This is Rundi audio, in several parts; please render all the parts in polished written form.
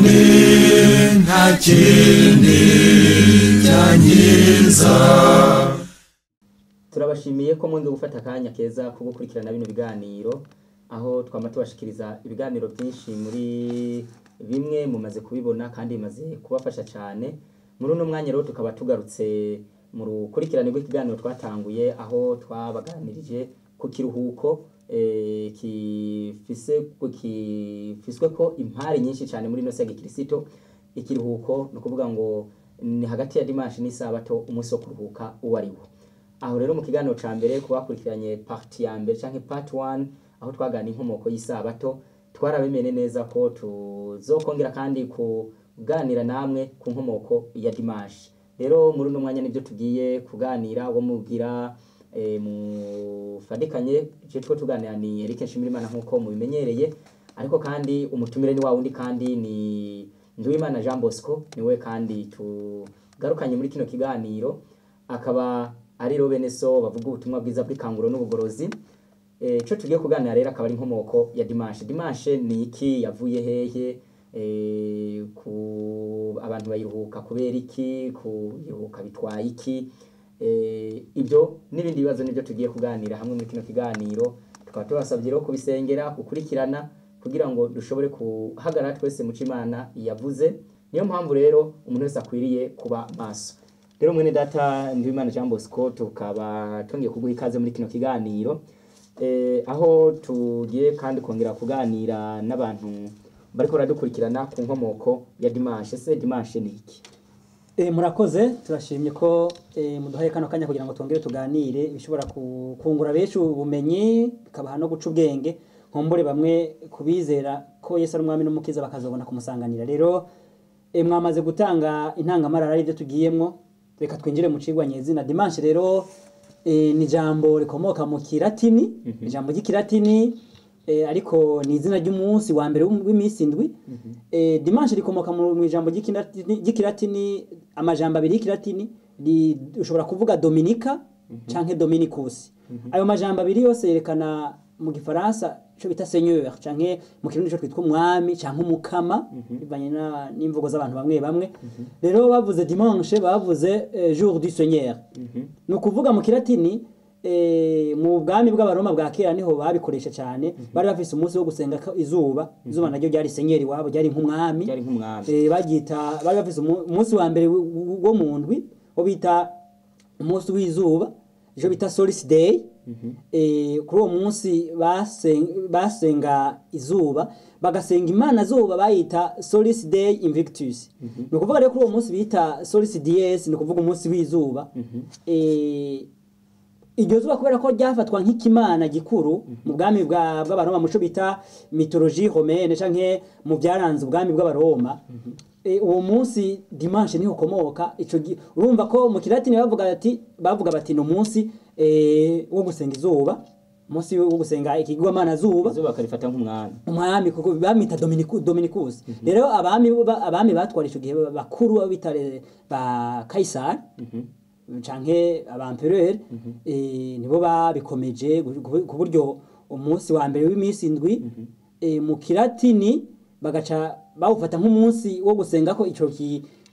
none nta kindi cyanyiza. Turabashimiye ko mwenge gufata akanya keza ko gukurikirana bino biganiro, aho twama tubashikiriza ibiganiro byinshi muri bimwe mumaze kubibona kandi bimaze kubafasha cyane. Muri uno mwanya rero tukaba tugarutse mu rukurikirane rw'ikiganiro twatanguye, aho twabaganirije ku kiruhuko kifiswe ko impari nyinshi cyane muri no sege Kristo. Ikiruhuko no kuvuga ngo ni hagati ya dimanche n'isabato, umunsi wo kuruhuka uwariwo. Aho rero mu kiganiro ca mbere kubakurikiranye parti ya mbere canke part 1, aho twagana inkomoko y'isabato, twarabemene neza ko tuzokongera kandi kuganira namwe ku nkomoko ya dimanche. Rero muri uno mwanya nibyo tugiye kuganira, wo mugira mufadikanye je tuganira ni Eric Nshimirimana nkuko mubimenyereye, ariko kandi umutumire ni wa wundi kandi ni Nduwimana Jean Bosco, niwe kandi tugarukanye muri kino kiganiro, akaba ari Robeneso bavuga ubutumwa bwiza bw'ikanguro n'ubugorozi. Cyo tugiye kuganira rero akaba ari inkomoko ya dimanche. Dimanche ni iki, yavuye hehe, ku abantu bayiruhuka kubera iki, kuyiruhuka bitwaye iki, ibyo n'ibindi bibazo nibyo tugiye kuganira hamwe muri kino kiganiro. Tukaba tubasabye rero kubisengera, gukurikirana kugira ngo dushobore kuhagarara twese mu Imana yavuze. Niyo mpamvu rero umuntu wese akwiriye kuba maso. Rero mwene data Nduwimana Jean Bosco, tukaba twongeye kuguha ikaze muri kino kiganiro, aho tugiye kandi kongera kuganira n'abantu bariko baradukurikirana ku nkomoko ya dimanche. Se dimanche ni iki? Murakoze, turashimye ko muduhaye kano kanya kugira ngo twongere tuganire bishobora kungura benshi ubumenyi, bikabaha no guca ubwenge, nkombore bamwe kubizera ko Yesu ari umwami n'umukiza bakazobona kumusanganira. Rero mwamaze gutanga intangamarara ari byo tugiyemwo, reka twinjire mu cigwa nyezina. Dimanche rero ni jambo rikomoka mu Kilatini, ijambo ry'Ikilatini, ariko ni izina ry'umunsi wa mbere w'imisi indwi. Dimanche rikomoka mu ijambo ry'Ikilatini, amajambo abiri y'Ikilatini, ushobora kuvuga Dominica canke Dominicus. Ayo majambo abiri yose yerekana mu Gifaransa cyo bita Seigneur, canke mu Kirundi cyo twitwa umwami canke umukama, bivanye n'imvugo z'abantu bamwe bamwe. Rero bavuze dimanche bavuze jour du Seigneur. No kuvuga mu Kilatini, mu bwami bw'abaroma bwa kera niho babikoresha cyane. Bari bafise umunsi wo gusenga izuba naryo ryari Seigneur wabo, ryari nk'umwami. Bagita bari bafise umunsi wa mbere wo mu ndwi wo bita umunsi w'izuba, jo bita Solstice Day. Kuri uwo munsi basenga izuba, bagasenga imana zuba, bayita Solstice Day Invictus. No kuvuga rero kuri uwo munsi bita Solstice Dies, no kuvuga umunsi w'izuba. Iryo zuba kubera ko ryafatwa nk'ikimana gikuru mu bwami bw'abaroma, muco bita mythologie romaine canke mu byaranze ubwami bw'abaroma. Uwo munsi dimanche niho komoka. Ico urumva ko mu Kilatini bavuga bati no munsi wo gusenga izuba, munsi wo gusenga ikigwamana zuba, izuba karifata nk'umwami kuko bamita Dominicus. Rero abami batwara ico gihe bakuru bitare ba Kaisar canke abampereur, nibo babikomeje ku buryo umunsi wa mbere w'imisi indwi mu Kilatini bagaca bawufata nk'umunsi wo gusenga ko ico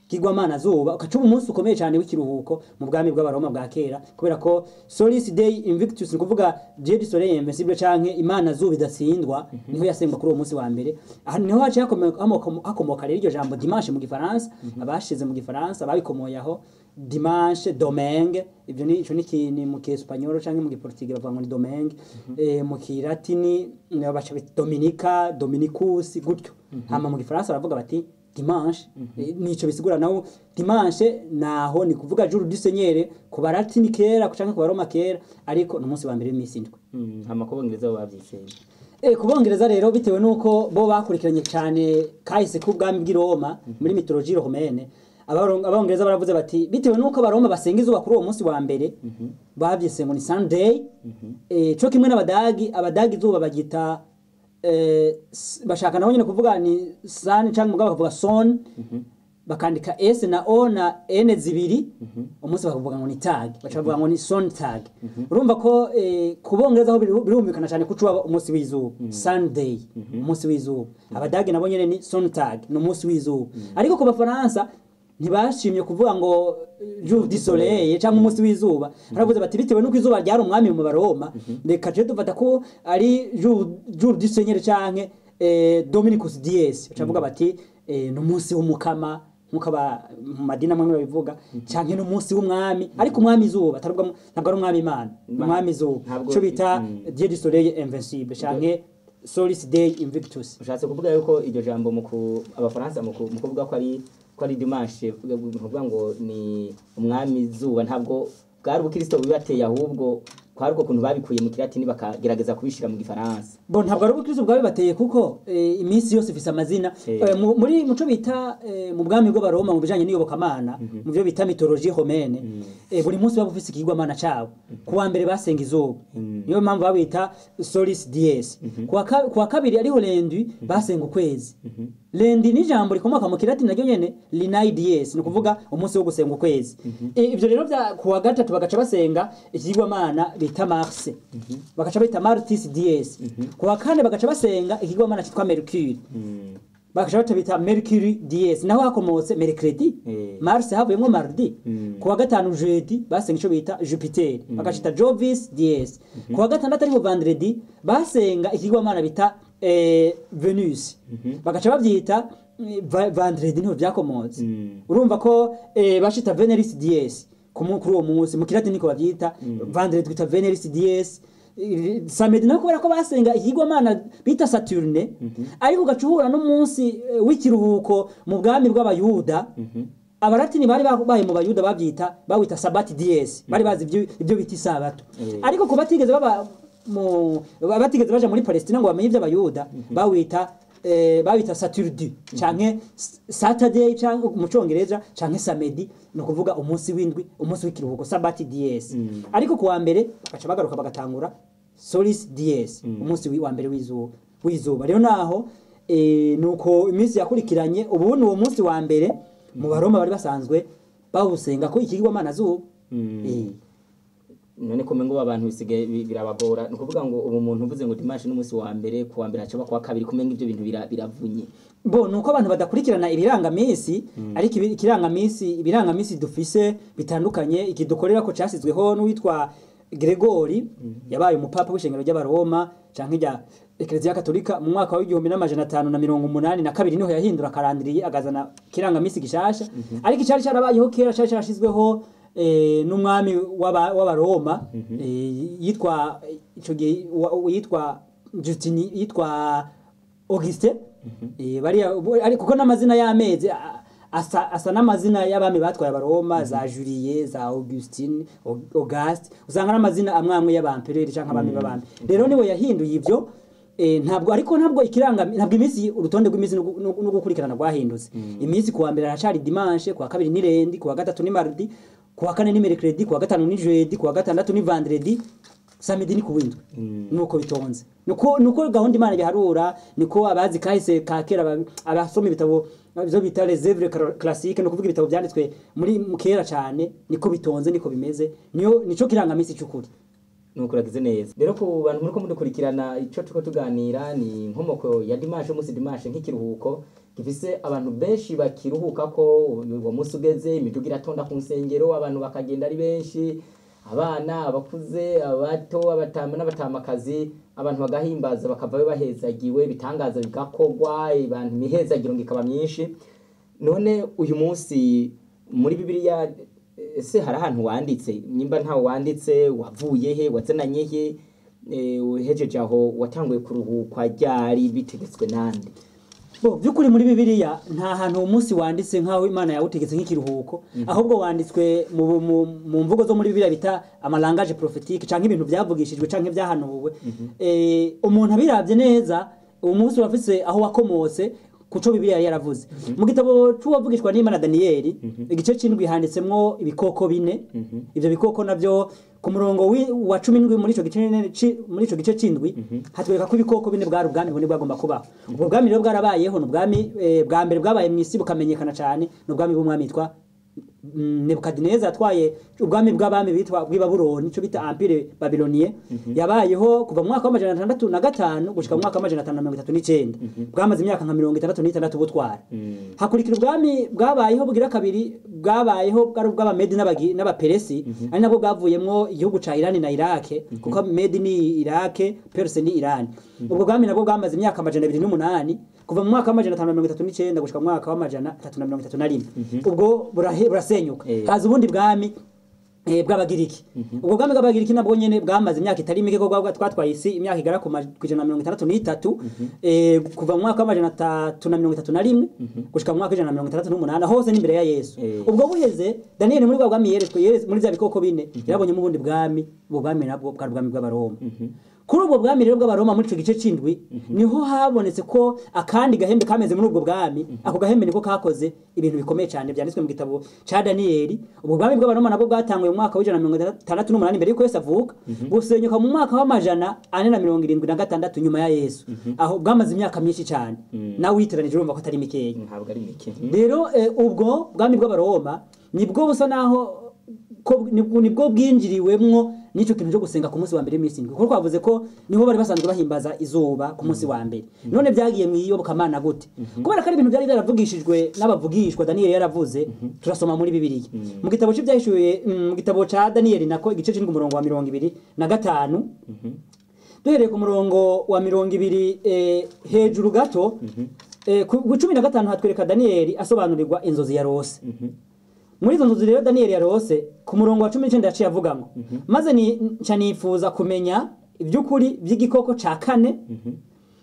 kigwamana zuba, ukacuba umunsi ukomeye cyane w'ikiruhuko mu bwami bw'abaroma bwa kera, kubera ko Solstice Day Invictus, ni kuvuga Dieu du Soleil Invincible canke imana zuba idatsindwa, niho yasengwa kuri uwo munsi wa mbere. Aha niho haciye hakomoka rero iryo jambo dimanche mu Gifaransa. Abashize mu Gifaransa babikomoyaho dimanche, domingue. Ibyo ni ico ni mu Kiespanyol canke mu Giportugal bavuga ngo ni domingue. Mu Kilatini baca Dominica, Dominicus gutyo. Hama mu Gifaransa baravuga bati dimanche. Nico bisigura naho dimanche naho ni kuvuga jour du Seigneur ku Balatini kera canke ku Baroma kera, ariko no munsi wa mbere w'imisi indwi. Hama ko Bongereza bavyiseye. Kubongereza rero bitewe nuko bo bakurikiranye cyane kahise k'ubwami bw'i Roma muri mythologie romaine. Abongereza baravuze bati bitewe nuko abaroma basenga izuba kuri uwo munsi wa mbere, bavyise ngo ni Sunday. Cyo kimwe n'abadagi izuba bagita bashaka naho nyine kuvuga ni sun cyangwa mugabo bakavuga son. bakandika S na O na N zibiri umunsi bakavuga ngo ni tag bacavuga ngo ni Sonntag urumva ko ku Bongereza aho birumvikana cyane ko cuba umunsi w'izuba Sunday umunsi w'izuba abadage nabo nyene ni Sonntag no umunsi w'izuba ariko ku Bafaransa ntibashimye kuvuga ngo jour du soleil cyangwa umunsi w'izuba haravuze bati bitewe nuko izuba ryari umwami mu Baroma reka je dufata ko ari jour du Seigneur canke Dominicus Dies bacavuga bati n'umunsi w'umukama nkuko mu madini amwe babivuga canke n'umunsi w'umwami ariko umwami izuba ntabwo ari umwami Imana umwami izuba cyo bita Dieu du soleil invincible canke Solis Dei Invictus. Ushatse kuvuga yuko iryo jambo abafaransa mu kuvuga ko ari dimanche kuvuga ngo ni umwami izuba ntabwo bwari ubukristo bibateye ahubwo kwari uko kuntu babikuye mu kilatini bakagerageza kubishira mu gifaransa. Bon ntabwo ari ubukristo bwabe bateye kuko iminsi yose ifise amazina muri muco bita mu bwami bwo Baroma mu bijanye n'iyobokamana mu byo bita mythologie romaine buri munsi baba ufise ikigwamana cabo kuwa mbere basenga izuba niyo mpamvu babita Solis Dies kuwa kabiri ariho lendi basenga ukwezi lendi ni jambo rikomoka mu kilatini naryo nyene Linai Dies no kuvuga umunsi wo gusenga ukwezi ivyo rero bya kuwa gatatu bagaca basenga ikigwamana bita Mars bagaca bita Martis Dies kuwa kane bagaca basenga ikigwamana cyitwa Mercury bagaca bita Mercury Dies naho hakomotse Mercredi Mars havuyemo Mardi kuwa gatanu Jeudi basenga ico bita Jupiter bagacita Jovis Dies kuwa gatandatu ari Vendredi basenga ikigwamana bita Venus bagaca bavyita Vendredi niho byakomotse urumva ko bashita Veneris Dies kuri uwo munsi mu kilatini ko bavyita Vendredi twita Veneris Dies Samedi nako barako basenga ikigwamana bita Saturne ariko gacuhura no munsi w'ikiruhuko mu bwami bw'abayuda abaratini bari babaye mu bayuda bavyita bawita Sabbat Dies bari bazi ibyo bita isabato ariko ko batigeze batigeze baja muri Palestina ngo bamenye iby'abayuda bawita Saturday canke Saturday canke mu Congereza canke Samedi no kuvuga umunsi w'indwi umunsi w'ikiruhuko Sabbat Dies ariko kuwa mbere bakaca bagaruka bagatangura Solis Dies umunsi wa mbere w'izuba rero naho nuko iminsi yakurikiranye ubu ni uwo munsi wa mbere mu Baroma bari basanzwe bawusenga ko ikigwamana zuba none ko mengo abantu bisigaye birabagora no kuvuga ngo ubu muntu uvuze ngo dimanche n'umunsi wa mbere kuwa mbere acaba kwa kabiri kumenga ivyo bintu biravunye bo nuko abantu badakurikirana ibirangamisi ariko ibirangamisi dufise bitandukanye ikidukorera ko casizweho n'uwitwa Gregory yabaye umupapa w'ishengero ry'Abaroma canke rya Ecclesia Katolika mu mwaka wa 1582 niho yahindura karandiriye agazana kirangamisi gishasha ariko icari carabayeho kera cari carashizweho n'umwami w'Abaroma yitwa ico gihe yitwa Justini yitwa Auguste bari ariko kuko n'amazina y'amezi asa n'amazina y'abami batwaye Abaroma za Julie za Augustine Auguste usanga n'amazina amwe y'abampereri canke abami b'abami rero niwe yahinduye ivyo ntabwo ikiranga ntabwo iminsi urutonde rw'iminsi no gukurikirana rwahindutse iminsi kuwa mbere aracari dimanche kuwa kabiri ni lendi kuwa gatatu ni mardi kuwa kane ni mercredi kuwa gatanu ni jeudi kuwa gatandatu ni vendredi samedi ni kuwindwe nuko bitonze nuko gahunda Imana biharura niko abazi kahise kakera abasoma ibitabo byo bita les œuvres classiques no kuvuga ibitabo byanditswe muri mukera cyane niko bitonze niko bimeze nico kirangamisi cy'ukuri nuko uragize neza rero ku bantu muri ko mudukurikirana ico tuko tuganira ni nkomoko ya dimanche umunsi dimanche nk'ikiruhuko gifise abantu benshi bakiruhuka ko uwo munsi ugeze imiduga iratonda ku nsengero abantu bakagenda ari benshi abana abakuze abato abatama n'abatamakazi abantu bagahimbaza bakavayo bahezagiwe bitangaza bigakogwa abantu mihezagiro ngikaba myinshi none uyu munsi muri Bibiliya ese hari ahantu wanditse nimba ntawo wanditse wavuye he wazananye he uhejeje aho watanguye kuruhukwa ryari bitegetswe nande bo byukuri muri Bibiliya nta hantu umunsi wanditse nkaho Imana yawutegetse nk'ikiruhuko ahubwo wanditswe mu mvugo zo muri Bibiliya bita amalangage prophétique canke ibintu byavugishijwe canke byahanuwe umuntu abiravye neza umunsi wafise aho wakomotse kuco Bibiliya yaravuze mu gitabo c'uwavugishwa n'Imana Daniel igice c'indwi handitsemwo ibikoko bine ivyo bikoko navyo ku murongo wa 17 muri ico gice c'indwi hatwereka ko ibikoko bine bwari ubwami bune bwagomba kubaho ubwo bwami rero bwarabayeho n'ubwami bwa mbere bwabaye mu isi bukamenyekana cyane n'ubwami bw'umwami yitwa Nebukadineza atwaye ubwami bw'abami bitwa bw'Ibabuloni ico bita Empire Babylonien yabayeho kuva mu mwaka wa 605 gushika mu mwaka wa 539 bwamaze imyaka nka 66 butwara hakurikira ubwami bwabayeho bugira kabiri bwabayeho bwari ubw'Abamedi n'Abaperesi ari nabwo bwavuyemwo igihugu ca Iran na Iraq kuko Medi ni Iraq Perse ni Iran ubwo bwami nabwo bwamaze imyaka 208 kuva mu mwaka wa 539 gushika mu mwaka wa 331 ubwo burasenyuka haza ubundi bwami bw'Abagiriki ubwo bwami bw'Abagiriki nabwo nyene bwamaze imyaka itari mike ko twatwaye isi imyaka igara ku 163 kuva mu mwaka wa 331 gushika mu mwaka wa 168 hose n'imbere ya Yesu ubwo buheze Daniel muri bwami yeretswe muri za bikoko bine yarabonye mu bundi bwami ubwo bwami nabwo bwari ubwami bw'Abaroma kuri ubwo bwami rero bw'Abaroma muri ico gice c'indwi niho habonetse ko akandi gahembe kameze muri ubwo bwami ako gahembe niko kakoze ibintu bikomeye cyane byanditswe mu gitabo ca Daniel ubwo bwami bw'Abaroma nabwo bwatanguye mu mwaka wa 168 mbere yuko Yesu avuka busenyuka mu mwaka wa 476 nyuma ya Yesu aho bwamaze imyaka myinshi cyane nawe witeranije urumva ko atari mikeya ntabwo ari mike rero ubwo bwami bw'Abaroma nibwo busa naho ko nibwo bwinjiriwemwo nico kintu cyo gusenga ku munsi wa mbere w'imisi kuko twavuze ko niho bari basanzwe bahimbaza izuba ku munsi wa mbere none byagiye mu iyobokamana gute kubera ko ari ibintu byari byaravugishijwe n'abavugishwa Daniel yaravuze turasoma muri Bibiliya mu gitabo cy'ibyahishuye mu gitabo ca Daniel nako igice cy'indwi umurongo wa 25 duhereye ku murongo wa 20 hejuru gato ku 15 hatwereka Daniel asobanurirwa inzozi ya Rose muri izo nzozi rero Daniel yarose ku murongo wa 19 yaciye avuga ngo maze nifuza kumenya iby'ukuri by'igikoko ca kane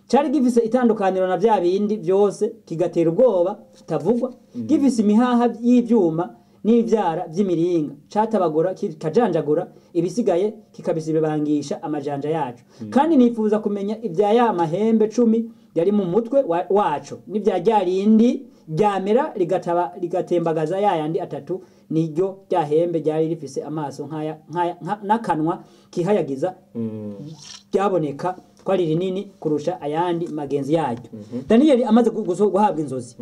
cyari gifise itandukaniro na bya bindi byose kigatera ubwoba kitavugwa gifise imihaha y'ibyuma n'ivyara by'imiringa catabagora kikajanjagura ibisigaye kikabisibangisha amajanja yacu kandi nifuza kumenya ibya ya mahembe 10 yari mu mutwe wacu n'ibya ryarindi ryamera rigatembagaza yayandi atatu niryo ryahembe ryari rifise amaso nkaya nakanwa kihayagiza byaboneka twari rinini kurusha ayandi magenzi yaryo Daniel amaze guhabwa inzozi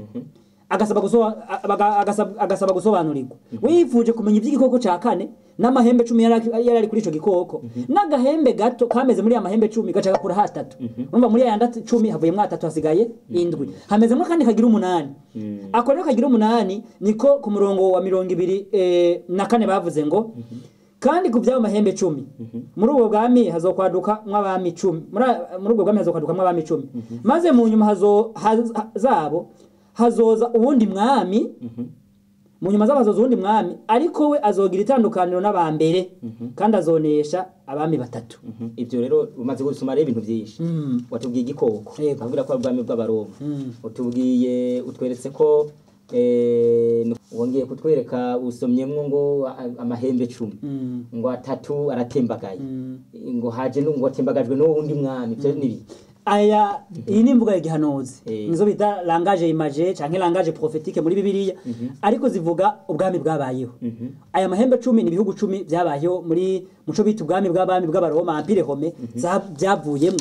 agasaba gusobanurirwa wifuje kumenya iby'igikoko ca kane n'amahembe 10 yari kuri ico gikoko n'agahembe gato kameze muri amahembe 10 gacaga kuri hatatu urumva muri ayandi 10 havuye mu 3 hasigaye indwi hamezemo kandi kagira 8 akorera kagira 8 niko ku murongo wa 24 bavuze ngo kandi ku byabo mahembe 10 muri ubwo bwami hazokwaduka mw'abami 10 muri ubwo bwami hazokwaduka mw'abami 10 maze mu nyuma zabo hazoza ubundi mwami mu nyuma z'abazoza ubundi mwami ariko we azogira itandukaniro n'abambere kandi azonesha abami batatu ivyo rero umaze gusoma ibintu byinshi watubwiye igikoko abwira ko abwami bw'Abaroma utubwiye utweretse ko wongeye kutwereka usomyemwo ngo amahembe 10 ngo atatu aratembagaye ngo haje ngo atembagajwe no wundi mwami byo nibi aya iyi ni imvuga y'igihanuzi nizo bita langage image canke langage prophétique muri Bibiliya ariko zivuga ubwami bwabayeho aya mahembe 10 ni bihugu 10 byabayeho muri muco bita ubwami bw'abami bw'Abaroma Empire Rome byavuyemo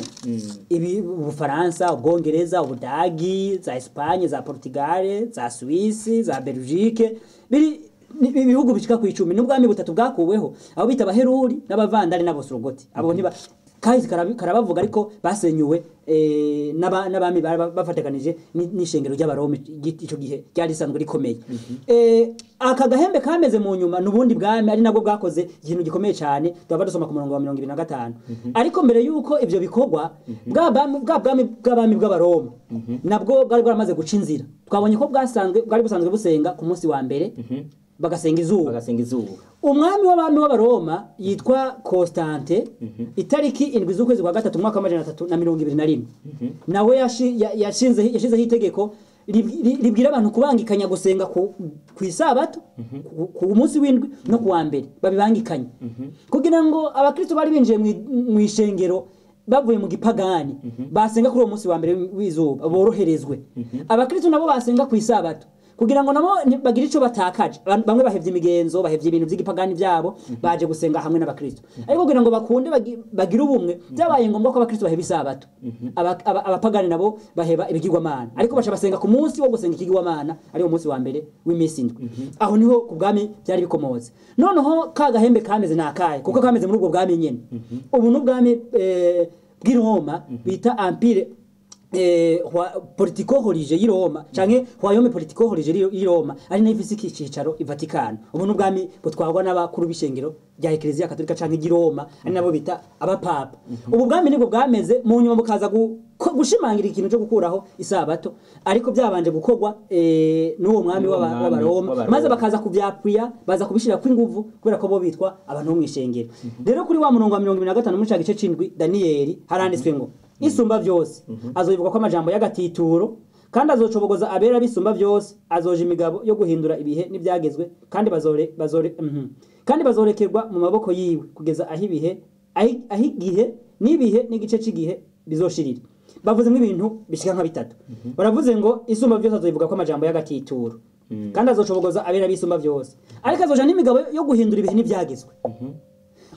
ibi Ubufaransa Ubwongereza Ubudagi za Espagne za Portugal za Suisse za Belgique biri ibihugu bishika ku 10 n'ubwami butatu bwakuweho abo bita abaheruri n'abavandari n'abosorogoti abo niba kazi karabavuga ariko basenyuwe n'abami bafatekanije n'ishengero ry'Abaroma ico gihe cyari sanzwe rikomeye aka gahembe kameze mu nyuma n'ubundi bwami ari nabwo bwakoze ikintu gikomeye cyane twaba dusoma ku murongo wa 25 ariko mbere yuko ivyo bikorwa bw'abami bw'Abaroma nabwo bwari bwaramaze guca inzira twabonye ko bwari busanzwe busenga ku munsi wa mbere bagasenga izuba umwami w'abami w'Abaroma yitwa Constante itariki 7 z'ukwezi kwa 3 mwaka wa 321 nawe yashizeho itegeko ribwira abantu kubangikanya gusenga ku isabato ku munsi w'indwi no ku wa mbere babibangikanya kugira ngo abakristo bari binjiye mu ishengero bavuye mu gipagani basenga kuri uwo munsi wa mbere w'izuba boroherezwe abakristo nabo basenga ku isabato kugira ngo nabo bagire ico batakaje. Bamwe bahevye imigenzo, bahevye ibintu vy'igipagani byabo, baje gusenga hamwe n'abakristo. Ariko kugira ngo bakunde bagire ubumwe, byabaye ngombwa ko abakristo baheba isabato. Abapagani nabo baheba ibigirwamana. Ariko bacha basenga ku munsi wo gusenga ikigirwamana, ari wo munsi wa mbere w'imisi indwi. Aho niho ku bwami byari bikomotse. Noneho kagahembe kameze nakaye, kuko kameze muri ubwo bwami nyene. Ubu n'ubwami bw'i Roma bita Empire politico religio y'i Roma canke royaume politico religio y'i Roma ari nayo ifise ikicaro i Vatikano. Ubu n'ubwami butwarwa n'abakuru b'ishengero rya Ecclesia Katolika canke i Roma ari nabo bita abapapa. Ubu bwami nibwo bwameze mu nyuma bukaza gushimangira ikintu cyo gukuraho isabato, ariko byabanje gukorwa n'uwo mwami w'abaroma, maze bakaza kuvyapfuya, baza kubishira kw'inguvu kubera ko bo bitwa abantu bo mw'ishengero. Rero kuri wa murongo wa 25 muri ca gice c'indwi Danieli haranditswe ngo isumba byose azoyivuga ko amajambo y'agatituro, kandi azocobogoza abera bisumba byose, azoja imigabo yo guhindura ibihe n'ibyagezwe, kandi kandi bazorekerwa mu maboko yiwe kugeza ahibihe ahigihe n'ibihe n'igice c'igihe bizoshirira. Bavuze ibintu bishika nka bitatu. Baravuze ngo isumba byose azoyivuga ko amajambo y'agatituro, kandi azocobogoza abera bisumba byose, ariko azoja n'imigabo yo guhindura ibihe n'ibyagezwe.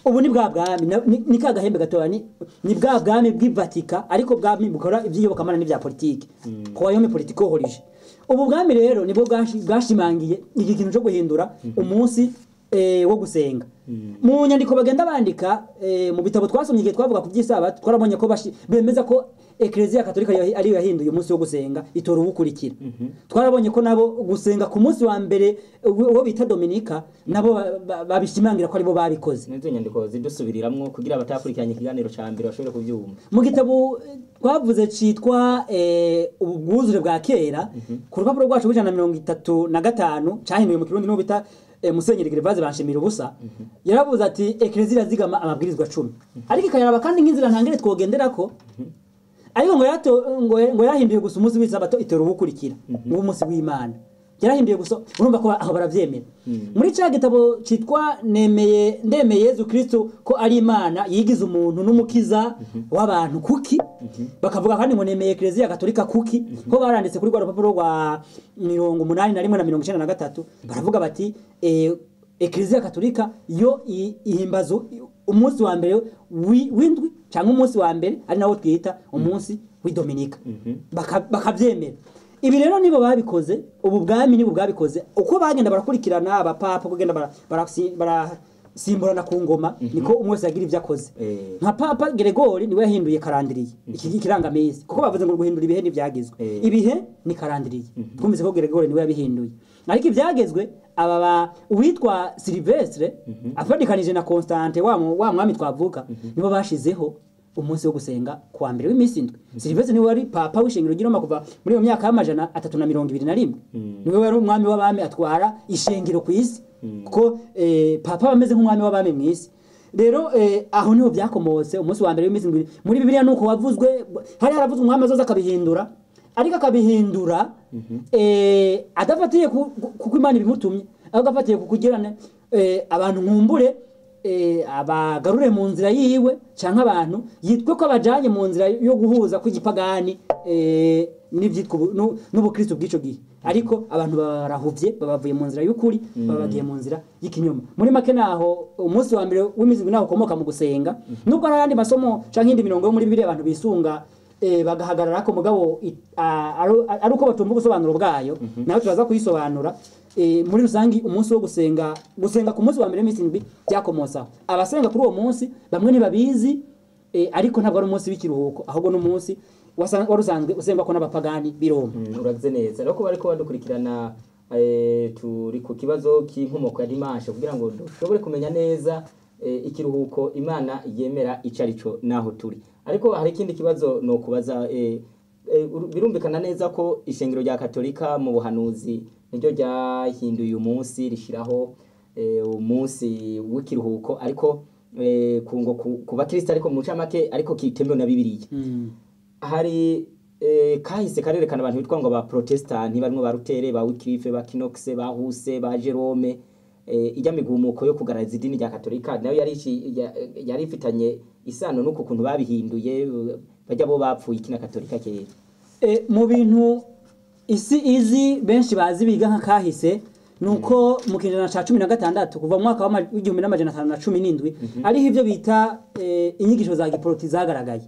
Ubu ni bwa bwami ni kagahembe gatorani, ni bwa bwami bw'ivatika, ariko bwami bukora ivyiyobokamana n'ivya politike, royaume politico religio. Ubu bwami rero nibwo bwashimangiye iki kintu cyo guhindura umunsi wo gusenga. Mu nyandiko bagenda bandika mu bitabo twasomye igihe twavuga ku by'isabato, twarabonye ko bemeza ko Ecclesia Katolika ari yahinduye umunsi wo gusenga itora ubukurikira. Twarabonye ko nabo gusenga ku munsi wa mbere wo bita Dominika nabo babishimangira ko ari bo babikoze. Nizo nyandiko zidusubiriramwo kugira abatakurikiranye ikiganiro ca mbere bashobore kubyumva. Mu gitabo twavuze citwa ubwuzure bwa kera, ku rupapuro rwacu bw'ijana na 35 cahinduye mu Kirundi no bita Musenyeri Gervase Banshimira ubusa, yaravuze ati Ecclesia zigama amabwirizwa 10, ariko ikayaraba kandi nk'inzira ntangere twogenderako. Ariko ngo yahinduye gusa umunsi w'isabato itora ubukurikira uwo munsi w'Imana, yarahinduye gusa. Urumva ko aho baravyemera. Muri ca gitabo citwa ndemeye Yezu Kristo ko ari Imana yigize umuntu n'umukiza w'abantu kuki, bakavuga kandi ngo nemeye Ecclesia Katolika kuki, ko baranditse kuri rwa rupapuro rwa 81 na 93 baravuga bati Ecclesia Katolika yo ihimbazo umunsi wa mbere w'indwi cyangwa umunsi wa mbere ari nawo twita umunsi w'Dominika. Bakavyemera. Ibi rero nibo babikoze, ubu bwami nibo bwabikoze. Uko bagenda barakurikirana abapapa kugenda barasimburana ku ngoma, niko umwe wese yagira ivyo akoze. Nka Papa Gregory niwe yahinduye karandiriye iki kirangamisi, kuko bavuze ngo guhindura ibihe n'ibyagezwe. Ibihe ni karandiriye, twumvise ko Gregory niwe yabihinduye. Ariko ibyagezwe aba uwitwa Silvestre afadikanije na Constante wa mwami twavuka, nibo bashizeho umunsi wo gusenga kwa mbere w'imisi indwi. Silvestre niwe wari papa w'ishengero ry'Roma kuva muri iyo myaka y'amajana 321. Niwe wari umwami w'abami atwara ishengero ku isi, kuko papa bameze nk'umwami w'abami mu isi. Rero aho niho byakomotse umunsi wa mbere w'imisi indwi. Muri Bibiliya nuko wavuzwe, hari haravuzwe umwami azoza akabihindura, ariko akabihindura adafatiye kuko Imana ibimutumye, ahubwo afatiye kukugirana abantu nkumbure abagarure mu nzira yiwe, canke abantu yitwe ko abajanye mu nzira yo guhuza kw'igipagani n'ivyitwa n'ubukristo bw'ico gihe. Ariko abantu barahuvye, babavuye mu nzira y'ukuri, babagiye mu nzira y'ikinyoma. Muri make naho umunsi wa mbere w'imizingo naho komoka mu gusenga, nubwo arandi masomo canke indi mirongo yo muri Bibiliya abantu bisunga bagahagarara ko mugabo ari uko batumva ubusobanuro bwayo, naho turaza kuyisobanura. Muri rusangi umunsi wo gusenga ku munsi wa mbere w'imisi indwi byakomosaho. Abasenga kuri uwo munsi bamwe ntibabizi, ariko ntabwo ari umunsi w'ikiruhuko, ahubwo n'umunsi warusanzwe usengwa ko n'abapagani b'i Roma. Uragize neza. Rero ko bariko badukurikirana turi ku kibazo cy'inkomoko ya dimanche kugira ngo dushobore kumenya neza ikiruhuko Imana yemera icarico naho turi. Ariko hari ikindi kibazo no kubaza, birumvikana neza ko ishengero rya Katolika mu buhanuzi niryo ryahinduye umunsi rishiraho umunsi w'ikiruhuko, ariko ku bakristo ariko mu ncamake ariko kitemewe na Bibiliya. Hari kahise karerekana abantu bitwa ngo ba Protestanti barimo ba Lutere, ba Wycliffe, ba Knox, ba Huse, ba Jerome. Ijya migumuko yo kugaragaza idini rya Katolika nayo yari ifitanye isano nuko kuntu babihinduye bajya bo bapfuye ikina Katolika kera. Mu bintu isi izi benshi bazi biga nka kahise nuko mu kinjana ca 16 kuva mu mwaka wa 1517 ariho ivyo bita inyigisho za giporoti zagaragaye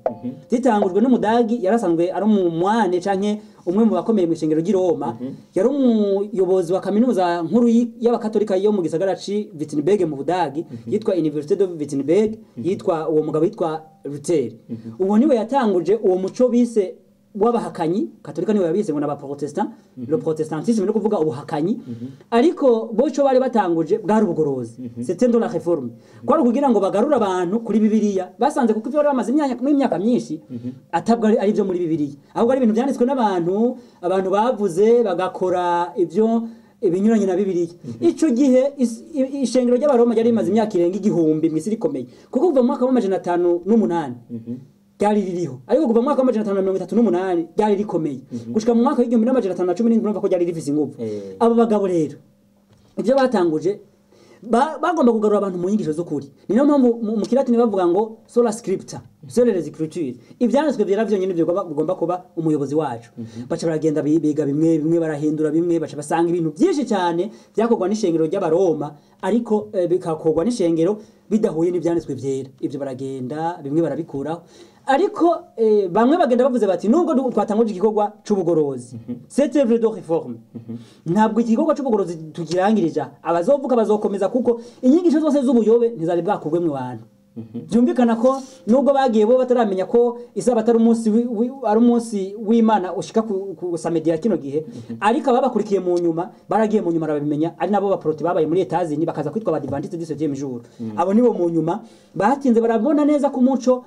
zitangujwe n'umudagi yarasanzwe ari umumwane canke umwe mu bakomeye mu ishengero ry'i Roma yari umuyobozi wa kaminuza nkuru y'abakatolika yo mu gisagara ci Wittenberg mu Budagi yitwa University of Wittenberg yitwa uwo mugabo yitwa Luther uwo niwe yatanguje uwo muco bise wabahakanyi katolika niwe yabise ngo n'abaprotestant le protestantisme no kuvuga ubuhakanyi ariko boco bari batanguje bwari ubugorozi c'était dans la réforme kwari kugira ngo bagarura abantu kuri bibiliya basanze kuko ivyo bari bamaze imyaka myinshi atabwo ari byo muri bibiliya ahubwo ari ibintu byanditswe n'abantu bavuze bagakora ivyo ibinyuranye na bibiliya ico gihe ishengero ry'abaroma ryari rimaze imyaka irenga igihumbi mw'isi rikomeye kuko kuva mu mwaka wa 508 ryari ririho ariko kuva mu mwaka wa 538 ryari rikomeye gushika mu mwaka wa 1517 urumva ko ryari rifise ingufu abo bagabo rero ivyo batanguje bagomba kugarura abantu mu nyigisho z'ukuri ni no mpamvu mu kilatini bavuga ngo sola scripta sola les écritures ivyanditswe byera vyonyene byo bigomba kuba umuyobozi wacu baca baragenda biga bimwe barahindura bimwe baca basanga ibintu byinshi cyane byakorwa n'ishengero ry'abaroma ariko bikakorwa n'ishengero bidahuye n'ivyanditswe vyera ivyo baragenda bimwe barabikuraho ariko bamwe bagenda bavuze bati nubwo twatanguje igikorwa c'ubugorozi c'est œuvre de réforme ntabwo igikorwa c'ubugorozi tukirangirije abazovuka bazokomeza kuko inyigisho zose z'ubuyobe ntizari bwakugwe mu bantu byumvikana ko nubwo bagiye bo bataramenya ko isabato ari umunsi w'Imana ushika ku samedi ya kino gihe ariko ababakurikiye mu nyuma baragiye mu nyuma arabimenya ari nabo baproti babaye muri Etazini bakaza kwitwa Adventiste du 7e jour abo nibo mu nyuma batinze barabona neza ku muco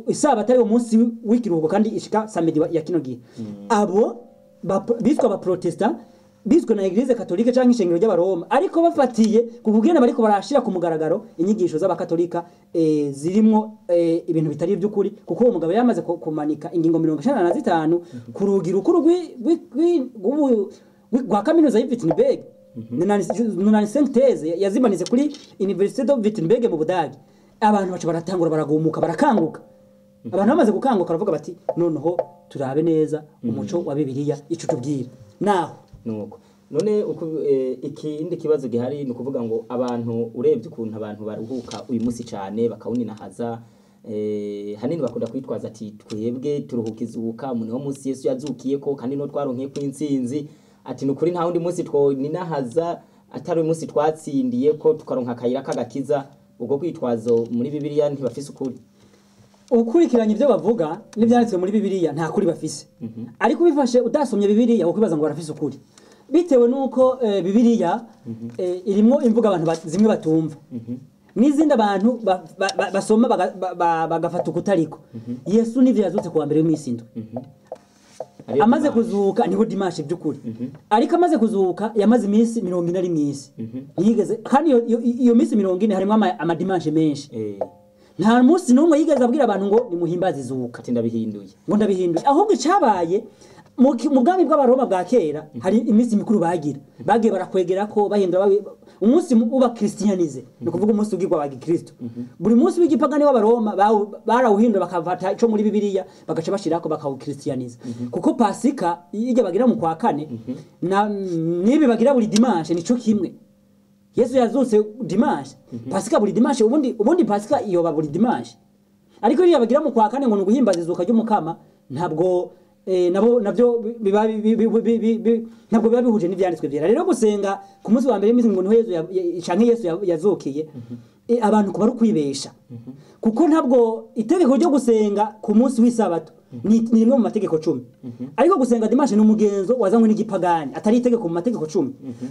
isabato ari umunsi w'ikiruhuko kandi ishika samedi ya kino gihe abo bitwa ba protestant bizwe na Eglise Katolika canke ishengero ry'abaroma ariko bafatiye kugugena bariko barashira ku mugaragaro inyigisho z'abakatolika zirimwo ibintu bitari by'ukuri kuko uwo mugabo yamaze kumanika ingingo 55 ku rugi rukuru rwa kaminuza y'i Wittenberg nunani synthèse yazimanitse kuri University of Wittenberg mu Budagi abantu baca baratangura baragumuka barakanguka abantu bamaze gukanguka baravuga bati noneho turabe neza umuco wa Bibiliya ico tubwira naho nuko none ikindi kibazo gihari ni kuvuga ngo abantu urebye ukuntu abantu baruhuka uyu munsi cyane bakawuninahaza hanini bakunda kwitwaza ati twebwe turuhuka izuka umuntu wo munsi Yesu yazukiye ko kandi no twaronkiye ku intsinzi ati nukuri nta wundi munsi twoninahaza atari uyu munsi twatsindiye ko tukaronka akayira kagakiza ubwo kwitwazo muri Bibiliya ntibafise ukuri ukurikiranye ibyo bavuga n'ibyanditswe muri Bibiliya nta kuri bafise ariko bifashe udasomye Bibiliya ukwibaza ngo barafise ukuri bitewe nuko Bibiliya irimo imvuga abantu zimwe batumva n'izindi abantu basoma bagafata ukutariko Yesu nivyo yazutse kuwa mbere w'imisindo amaze kuzuka niho dimanche by'ukuri ariko amaze kuzuka yamaze iminsi 40 mw'isi yigeze kandi iyo minsi 40 harimo ama dimanche menshi nta munsi numwe yigeze abwira abantu ngo nimuhimbaze izuka ati ndabihinduye ngo ndabihinduye ahubwo icabaye mu bwami bw'abaroma bwa kera hari iminsi mikuru bagiye barakwegera ko bahindura umunsi uba christianize no kuvuga umunsi ugirwa wa Kristo buri munsi w'igipagani w'abaroma barawuhindura bakavata ico muri Bibiliya bagaca bashirako bakawukristiyaniza kuko pasika ijya bagira mu kwa kane nibi bagira buri dimanche nico kimwe Yesu yazutse dimanche pasika buri dimanche ubundi pasika iyo buri dimanche ariko iyo bagira mu kwa kane ngo nuguhimbaza izuka ry'umukama ntabwo nabyo ntabwo biba bihuje n'ivyanditswe vyera rero gusenga ku munsi wa mbere y'imisi ngo niho Yesu yazukiye abantu kuba ari kwibesha kuko ntabwo itegeko ryo gusenga ku munsi w'isabato ni rimwe mu mategeko 10 ariko gusenga dimanche ni umugenzo wazanywe n'igipagani atari itegeko mu mategeko 10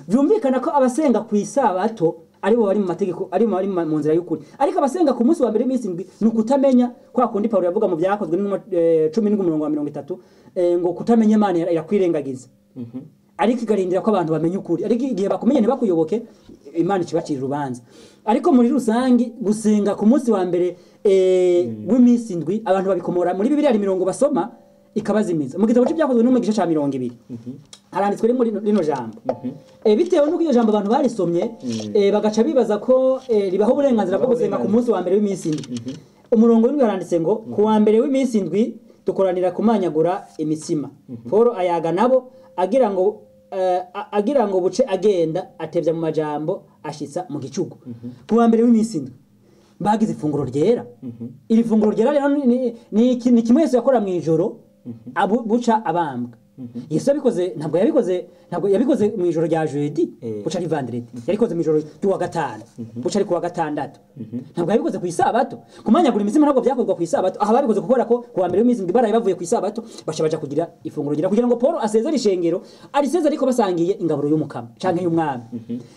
byumvikana ko abasenga ku isabato aribo bari mu mategeko ari mu nzira y'ukuri ariko abasenga ku munsi wa mbere y'imisi ni ukutamenya kwa kundi Paulo yavuga mu byakozwe no 10:30 ngo kutamenya Imana irakwirengagiza ariko igarindira ko abantu bamenye ukuri ariko igihe bakumenye ntibakuyoboke Imana ikibacira urubanza ariko muri rusangi gusenga ku munsi wa mbere w'imisi ndwi abantu babikomora muri Bibiliya 70 basoma ikabazimiza mu gitabo cy'ibyakozwe no mu gice ca 200 haranditswe rino jambo bitewe nuko iyo jambo abantu barisomye bagaca bibaza ko ribaho uburenganzira bwo gusenga ku munsi wa mbere w'imisi ndwi umurongo w'indwi haranditse ngo ku wa mbere w'imisi ndwi dukoranira kumanyagura imitsima Paul ayaga nabo agira ngo buce agenda atevya mu majambo ashitsa mu gicugu kuwa mbere w'iminsi indwi bagize ifunguro ryera iri funguro ryera rero ni kimwe Yesu yakora mu ijoro buca abambwa Yesu ntabwo yabikoze mu ijoro rya jeudi buca ari vendredi yarikoze mu ijoro ry'uwa gatanu buca ari kuwa gatandatu ntabwo yabikoze ku isabato kumanyagura imitsima ntabwo byakorwa ku isabato aha babikoze gukora ko kuwa mbere w'iminsi indwi baraye bavuye ku isabato baja kugira ifunguro ryera kugira ngo Paul asezere ishengero ariseze ariko basangiye ingaburo y'umukama canke y'umwami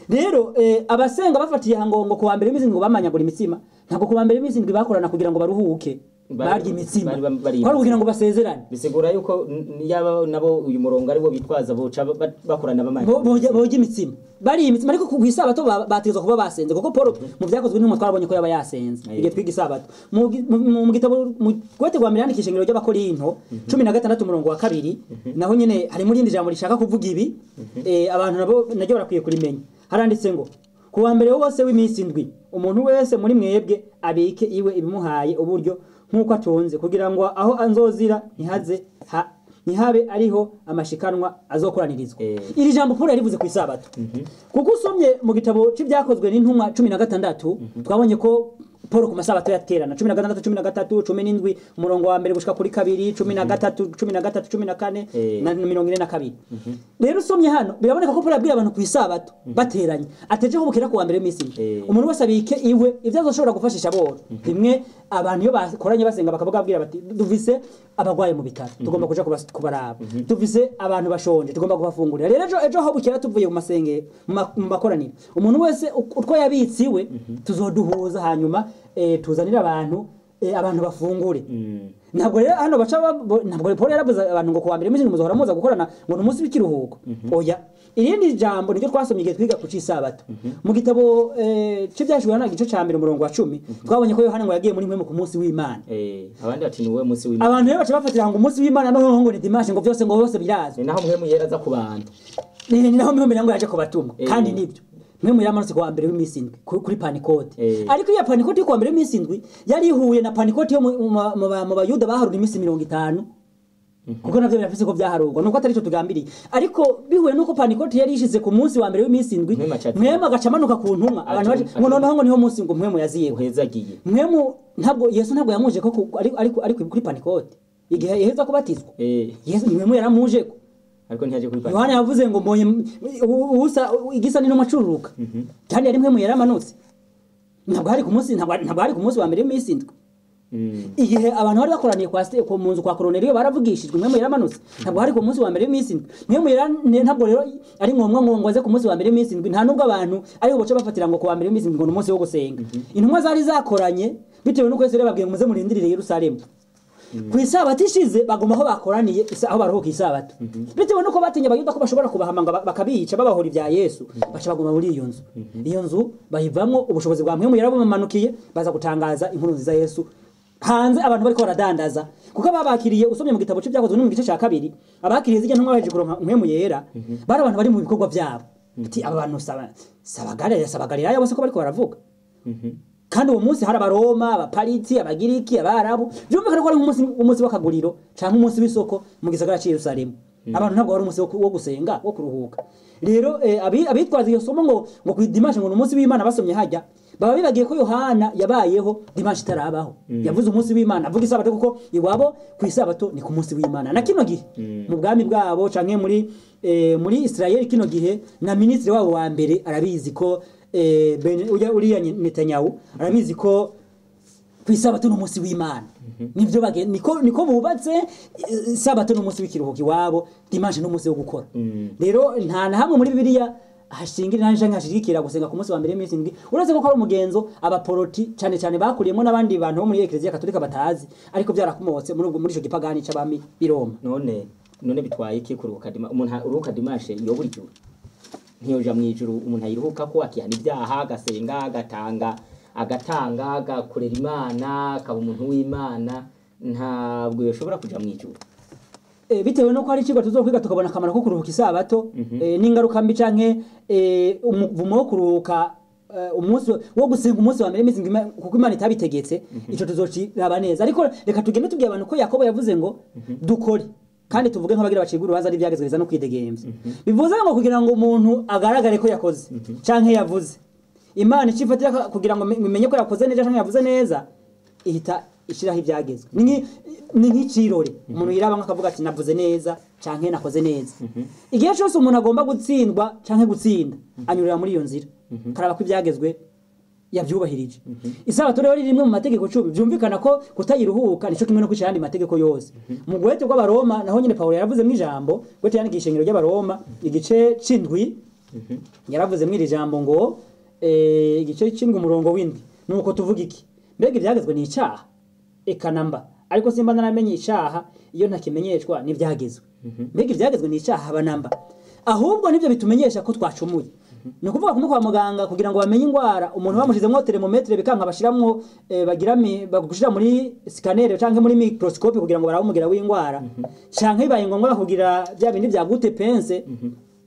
rero abasenga bafatiye hangongo kuwa mbere w'iminsi indwi bamanyagura imitsima ntabwo kuwa mbere w'iminsi indwi bakorana kugira ngo baruhuke barya imitsima kwari kugira ngo basezerane bisigura yuko yaba nabo uyu murongo ari bo bitwaza boca bakorana bamanye boje imitsima bari imitsima ariko ku isabato bategezwa kuba basenze kuko Paul mu byakozwe n'umwe twarabonye ko yaba yasenze igihe twiga isabato mu gitabo mu kwetegwa mirandika ishengero ry'abakorinto 16 murongo wa 2 naho nyene hari muri indi jambo rishaka kuvuga ibi abantu nabo najye barakwiye kurimenya haranditse ngo kuwa mbere wose w'iminsi indwi umuntu wese muri mwebwe abike iwe ibimuhaye uburyo nkuko atonze kugira ngo aho anzozira ntihabe ariho amashikanwa azokoranirizwa iri jambo Paul yarivuze ku isabato kuko usomye mu gitabo c'ibyakozwe n'intumwa 16 twabonye ko Paul ku masabato yaterana 16 13 17 umurongo wa mbere gushika kuri 2 13 14 na 42 rero usomye hano biraboneka ko Paul abwira abantu ku isabato bateranye ateje ko bukira ku wa mbere w'imisi umuntu wese abike iwe ivyo azoshobora gufashisha boro rimwe abantu iyo bakoranye basenga bakavuga abwira bati duvise abagwaye mu bitaro tugomba kuja kubaraba duvise abantu bashonje tugomba kubafungurira rero ejo ho bukira tuvuye mu masenge mu makoraniro umuntu wese utwo yabitsiwe tuzoduhuza hanyuma tuzanira abantu bafungure ntabwo rero hano baca ntabwo Paul yarabuze abantu ngo kuwa mbere misi muzohora muza gukorana ngo umunsi w'ikiruhuko oya irindi jambo niryo twasomye igihe twiga ku cisabato mu gitabo c'ibyashubira na gice ca mbere umurongo wa 10 twabonye ko Yohana ngo yagiye muri mwe ku munsi w'Imana abandi bati ni we munsi w'Imana abantu rero baca bafatira ngo umunsi w'Imana no ngo ni dimanche ngo byose birazwe naho mwe muyera za kubantu ni naho mwe ngo yaje kubatumwa kandi nibyo mwe muyaramanutse kuwa mbere w'iminsi indwi kuri Panikote ariko iya Panikote yo kuwa mbere w'iminsi indwi yari ihuye na Panikote yo mu bayuda baharura iminsi 50 kuko navyo birafise ko byaharurwa nuko atari cyo tugambiriye ariko bihuye nuko Panikote yari ishize ku munsi wa mbere w'iminsi indwi mwema agacamanuka ku ntumwa abantu baje ngo noneho ngo niho munsi ngo mwemo yaziyeho hezagiye mwemo ntabwo Yesu ntabwo yamuje ko ariko kuri Panikote igihe yaheza kubatizwa Yesu mwemo yaramuje ko ariko ntiyaje kuri Yohana yavuze ngo mbonye ubusa igisa n'ino macururuka kandi yari mwemo yaramanutse ntabwo hari ku munsi wa mbere w'iminsi indwi igihe abantu bari bakoraniye kwa munzu kwa Koroneliyo baravugishijwe mwemo yaramanutse ntabwo hari ku munsi wa mbere w'iminsi indwi mwemo ntabwo rero ari ngombwa ngo aze ku munsi wa mbere w'iminsi indwi nta nubwo abantu ariho boce bafatira ngo ku wa mbere w'iminsi indwi ngo umunsi wo gusenga intumwa zari zakoranye bitewe nuko Yesu yababwiye muze murindirire Yerusalemu ku isabato ishize bagoma aho bakoraniye aho baruhuka isabato bitewe nuko batinya bayuda ko bashobora kubahamanga bakabica babahora ibya Yesu baca bagoma muri iyo nzu bayivamwo ubushobozi bwa mwemu yarabamanukiye baza gutangaza inkuru nziza Yesu hanze abantu bariko baradandaza kuko ababakiriye usomye mu gitabo c'ibyakozwe no mu gice ca 2 abakiriye zijya ntumwa baje kuronka mwemu yera bari abantu bari mu bikorwa byabo ati aba bantu sabagarira bose ko bariko baravuga kandi uwo munsi hari abaroma abapariti abagiriki abarabu byumvikana ko ari umunsi w'akaguriro cyangwa umunsi w'isoko mu gisagara cy'i Yerusalemu abantu ntabwo wari umunsi wo gusenga wo kuruhuka rero abitwaza iyo somo ngo ku dimanche ngo umunsi w'Imana basomye hajya baba bibagiye ko Yohana yabayeho dimanche itarabaho yavuze umunsi w'Imana avuga isabato kuko iwabo ku isabato ni ku munsi w'Imana na kino gihe mu bwami bwabo canke muri Israel kino gihe na ministre wabo wa mbere arabizi ko uriya Netanyahu arabizi ko ku isabato n'umunsi w'Imana nivyo niko bubatse isabato n'umunsi w'ikiruhuko iwabo dimanche n'umunsi wo gukora rero nta na hamwe muri Bibiliya hashingira hashigikira gusenga ku munsi wa mbere w'iminsi indwi uretse ko ari umugenzo abaporoti cyane bakuriyemo n'abandi bantu bo muri Eklezia Katolika batazi ariko byarakomotse muri ico gipagani c'abami biroma none bitwaye iki kuruhuka umuntu uruhuka dimanche yo buri gihe ntiyoja mwijuru umuntu ayiruhuka ko akihana ibyaha agasenga agatanga agakorera Imana akaba umuntu w'Imana ntabwo yoshobora kuja mwijuru bitewe no ko ari ikigo tuzokwiga tukabona akamaro ko kuruhuka isabato n'ingaruka mbi canke umuvumo wo kuruhuka umunsi wo gusenga umunsi wa mbere iminsi kuko Imana itabitegetse ico tuzociraba neza ariko reka tugende tubwiye abantu ko Yakobo yavuze ngo dukore kandi tuvuge nk'abagira bacigura urubanza n'ivyagezwe biza no kwidegemvya bivuze ngo kugira ngo umuntu agaragare ko yakoze canke yavuze Imana icifatira kugira ngo imenye ko yakoze neza canke yavuze neza ihita ishiraho ivyagezwe ni nk'icirore umuntu yiraba akavuga ati navuze neza canke nakoze neza igihe cyose umuntu agomba gutsindwa canke gutsinda anyurira muri iyo nzira karaba ko ivyagezwe yavyubahirije isabato rero rimwe mu mategeko 10 byumvikana ko kutayiruhuka nico kimwe no kwishandi mategeko yose mu gwete rw'abaroma naho nyine Paulo yaravuze mu ijambo gwete yandika ishengero ry'abaroma igice c'indwi yaravuze mu iri jambo ngo igice c'indwi umurongo w'indwi nuko tuvuga iki mbega ivyagezwe ni icyaha eka namba ariko simba naramenye icyaha iyo ntakimenyeshwa n'ivyagezwe mbega ivyagezwe ni icyaha banamba ahubwo nivyo bitumenyesha ko twacumuye no kuvuga kumwe kwa muganga kugira ngo bamenye ingwara umuntu bamushizemo thermometre bikanka bashiramwo bagushira muri scanner canke muri microscope kugira ngo barawumugira w'ingwara canke bibaye ngombwa kugira bya bindi bya gute pense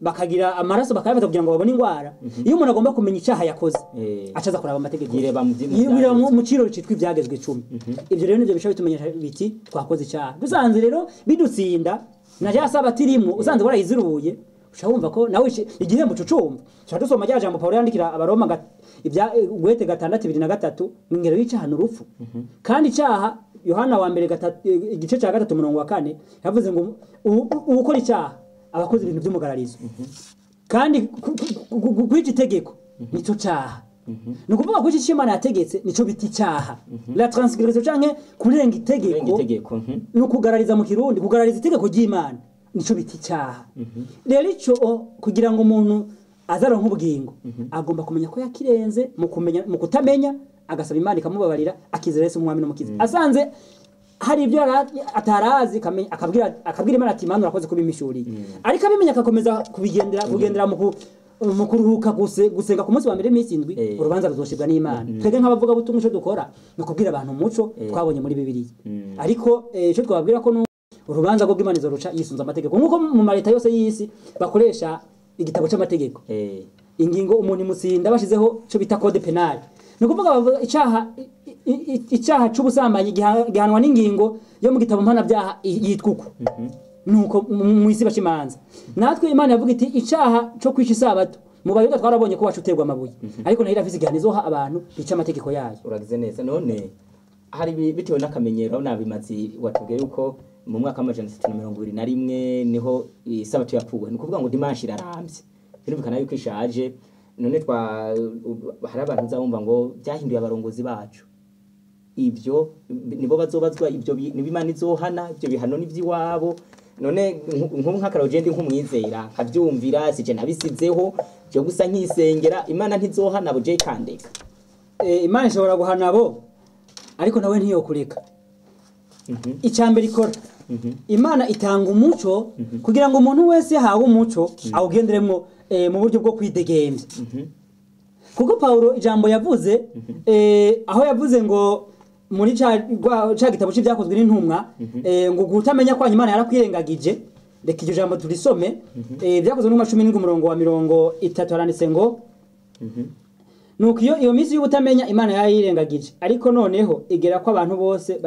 bakagira amaraso bakabata kugira ngo babone ingwara iyo umuntu agomba kumenya icyaha yakoze acaza kuraba amategeko yireba mu kirori citwa ivyagezwe 10 ivyo rero nivyo bisha bitumenyesha biti twakoze icyaha dusanze rero bidutsinda naje asaba tirimo usanze warayiziruye ushawumva ko nawe igihembo cucumva cyo dusoma rya jambo Paulo yandikira abaroma ibya gwete 6:23 ingero y'icyaha n'urupfu kandi icyaha Yohana wa mbere igice cya 3 umurongo wa 4 yavuze ngo ukora icyaha abakoze ibintu by'umugararizo kandi kwica itegeko nico cyaha nukuvuga ko iki Imana yategetse nico biti cyaha la transgression canke kurenga itegeko no kugarariza mu kirundi kugarariza itegeko ry'Imana nico biti cyaha rero ico kugira ngo umuntu azaronka ubugingo agomba kumenya ko yakirenze mu kutamenya agasaba Imana ikamubabarira akizera Yesu umwami n'umukiza asanze hari ibyo atarazi akabwira Imana ati Imana urakoze kubimishuriye ariko abimenya akakomeza kugendera mu kuruhuka gusenga ku munsi wa mbere iminsi 7 urubanza ruzoshibwa n'Imana twege nk'abavuga butumwa ico dukora no kubwira abantu umuco twabonye muri Bibiliya ariko ico twababwira ko urubanza rwo bw'Imana izoruca yisunza amategeko nkuko mu mareta yose y'isi bakoresha igitabo c'amategeko ingingo umuntu imusinda bashizeho cyo bita code penal no kuvuga icyaha c'ubusambanyi gihanwa n'ingingo yo mu gitabo mpana byaha yitwuko nuko mu isi bacimanza natwe Imana yavuga iti icyaha cyo kwica isabato mu bayuda twarabonye ko wacuterwa amabuye ariko naho irafise igihanizoha abantu bica amategeko yayo uragize neza none hari bitewe n'akamenyero nabimazi watubwiye yuko mu mwaka wa 1921 niho isabato yapfuwe ni kuvuga ngo dimanche irarambye birumvikana yuko ishaje none hari abantu zabumva ngo byahinduye abarongozi bacu ivyo nibo bazobazwa ivyo nibimana izohana ivyo bihano nivyiwabo none nk'ubu nk'akarogende nk'umwizera nkavyumvira sije nabisizeho cyo gusa nkisengera Imana ntizohana bo je kandeka Imana ishobora guhana bo ariko nawe ntiyo kureka icambere ikora Imana itanga umuco kugira ngo umuntu wese yahawe umuco awugenderemo mu buryo bwo kwidegemvya kuko Paulo ijambo yavuze aho yavuze ngo muri ca gitabo c'ibyakozwe n'intumwa ngo gutamenya kwa Imana yarakwirengagije reka iryo jambo turisome byakozwe n'umwa 10 umurongo wa 30 aranditse ngo nuko iyo minsi y'ubutamenya Imana yayirengagije ariko noneho igera ko abantu bose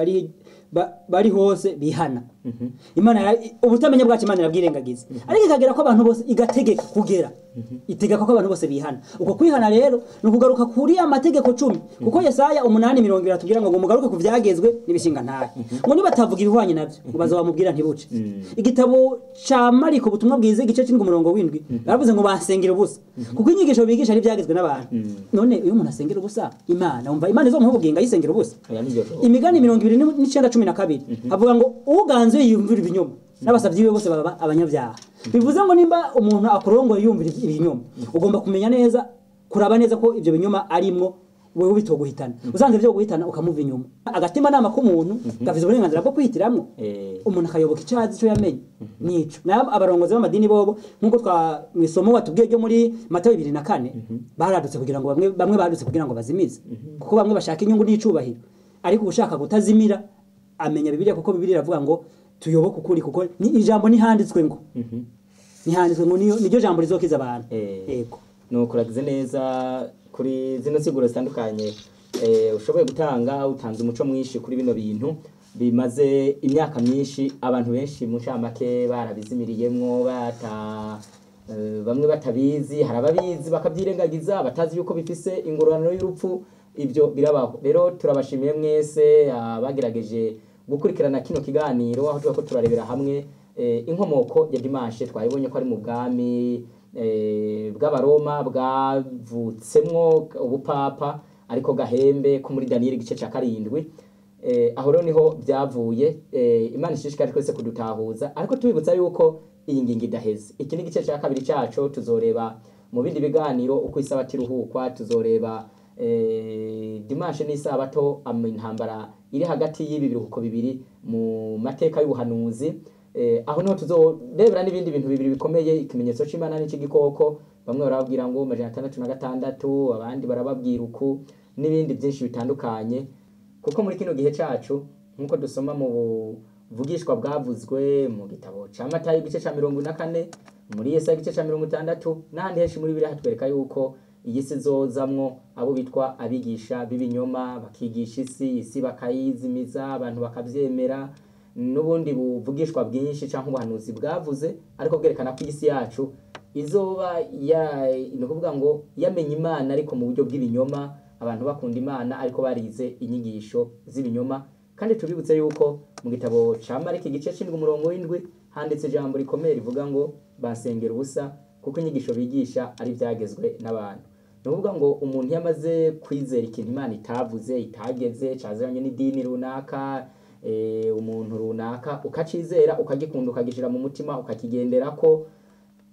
bari hose bihana Imana ubutamenya bwacu Imana irabwirengagiza ariko ikagera ko abantu bose igategeka kugera itegeka ko abantu bose bihana uko kwihana rero nukugaruka kuri amategeko 10 kuko Yesaya 8:20 atubwira ngo mugaruke ku vyagezwe nibishinga ntahe ngo nibatavuga ibihwanye navyo ubaza bamubwira ntibuce igitabo ca Mariko butumwa bwize igice c'indwi umurongo w'indwi baravuze ngo basengera ubusa kuko inyigisho bigisha ari vyagezwe n'abantu none uyu umuntu asengera ubusa Imana umva Imana izo mubuginga yisengera ubusa imigani 29:12 avuga ngo uganze yumvira ibinyoma n'abasavyi be bose baba abanyabyaha bivuze ngo nimba umuntu akurongoye yumvira ibinyoma ugomba kumenya neza kuraba neza ko ivyo binyoma arimwo wewe bitoguhitana usanze byo guhitana ukamuva inyuma agatima nama ko umuntu gafize uburenganzira bwo kwitiramwo umuntu akayoboka icazi cyo yamenye nico nabo abarongozi b'amadini bobo nkuko twa mwisomo watubwiye ryo muri Matayo 2:4 baradutse kugira ngo bamwe badutse kugira ngo bazimize kuko bamwe bashaka inyungu n'icubahiro ariko ushaka gutazimira amenya Bibiliya kuko Bibiliya iravuga ngo tuyoboke ukuri kuko ni ijambo nihanditswe ngo niyo jambo rizokiza abantu yego nuko uragize neza kuri zino siguro zitandukanye ushoboye gutanga, utanze umuco mwinshi kuri bino bintu bimaze imyaka myinshi abantu benshi mu ncamake barabizimiriyemwo bamwe batabizi, hari ababizi bakabyirengagiza batazi yuko bifise ingororano y'urupfu. Ibyo birabaho. Rero turabashimiye mwese abagerageje gukurikirana kino kiganiro, aho tuba turarebera hamwe inkomoko ya dimanche. Twayibonye ko ari mu bwami bw'abaroma bwavutsemwo ubupapa, ariko gahembe ko muri Daniel igice ca 7. Aho rero niho byavuye. Imana ishishikare twese kudutahuza, ariko tubibutsa yuko iyi ngingo idaheze. Iki ni igice ca 2 cyaco, tuzoreba mu bindi biganiro uko isabato iruhukwa, tuzoreba dimanche n'isabato intambara iri hagati y'ibi biruhuko bibiri mu mateka y'ubuhanuzi. Aho niho tuzorebera n'ibindi bintu bibiri bikomeye, ikimenyetso c'Imana n'ic'igikoko. Bamwe barababwira ngo 666, abandi barababwira uku, n'ibindi byinshi bitandukanye. Kuko muri kino gihe cacu nkuko dusoma mu buvugishwa bwavuzwe mu gitabo ca Matayo igice ca 44, muri Yesaya igice ca 60, n'ahandi henshi muri Bibiliya hatwereka yuko iyi si zozamwo abo bitwa abigisha b'ibinyoma, bakigisha isi bakayizimiza, abantu bakavyemera, n'ubundi buvugishwa bwinshi canke ubuhanuzi bwavuze, ariko bwerekana ko isi yacu izoba no kuvuga ngo yamenye Imana ariko mu buryo bw'ibinyoma, abantu bakunda Imana ariko barize inyigisho z'ibinyoma. Kandi tubibutse yuko mu gitabo ca Mariko igice c'7 handitse ijambo rikomeye rivuga ngo basengera ubusa, kuko inyigisho bigisha ari byagezwe n'abantu. No kuvuga ngo umuntu yamaze kwizera ikintu Imana itavuze, itageze, cazanye n'idini runaka, umuntu runaka ukacizera, ukagikunda, ukagishira mu mutima, ukakigenderako,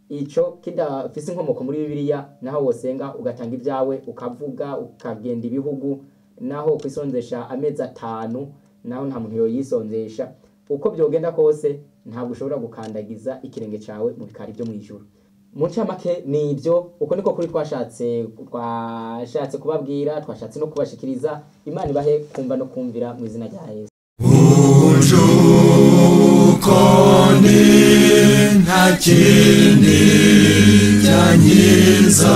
ico kidafise inkomoko muri Bibiliya, naho wosenga ugatanga ibyawe, ukavuga, ukagenda ibihugu, naho kwisonzesha amezi 5, naho nta muntu yoyisonzesha. Uko byogenda kose ntabwo ushobora gukandagiza ikirenge cawe mu bikari byo mwijuru. Mu ncamake ni ibyo, uko niko kuri twashatse kubabwira, twashatse no kubashikiriza. Imana ibahe kumva no kumvira mu izina rya Yesu. Ujukondi nta kindi cyanyiza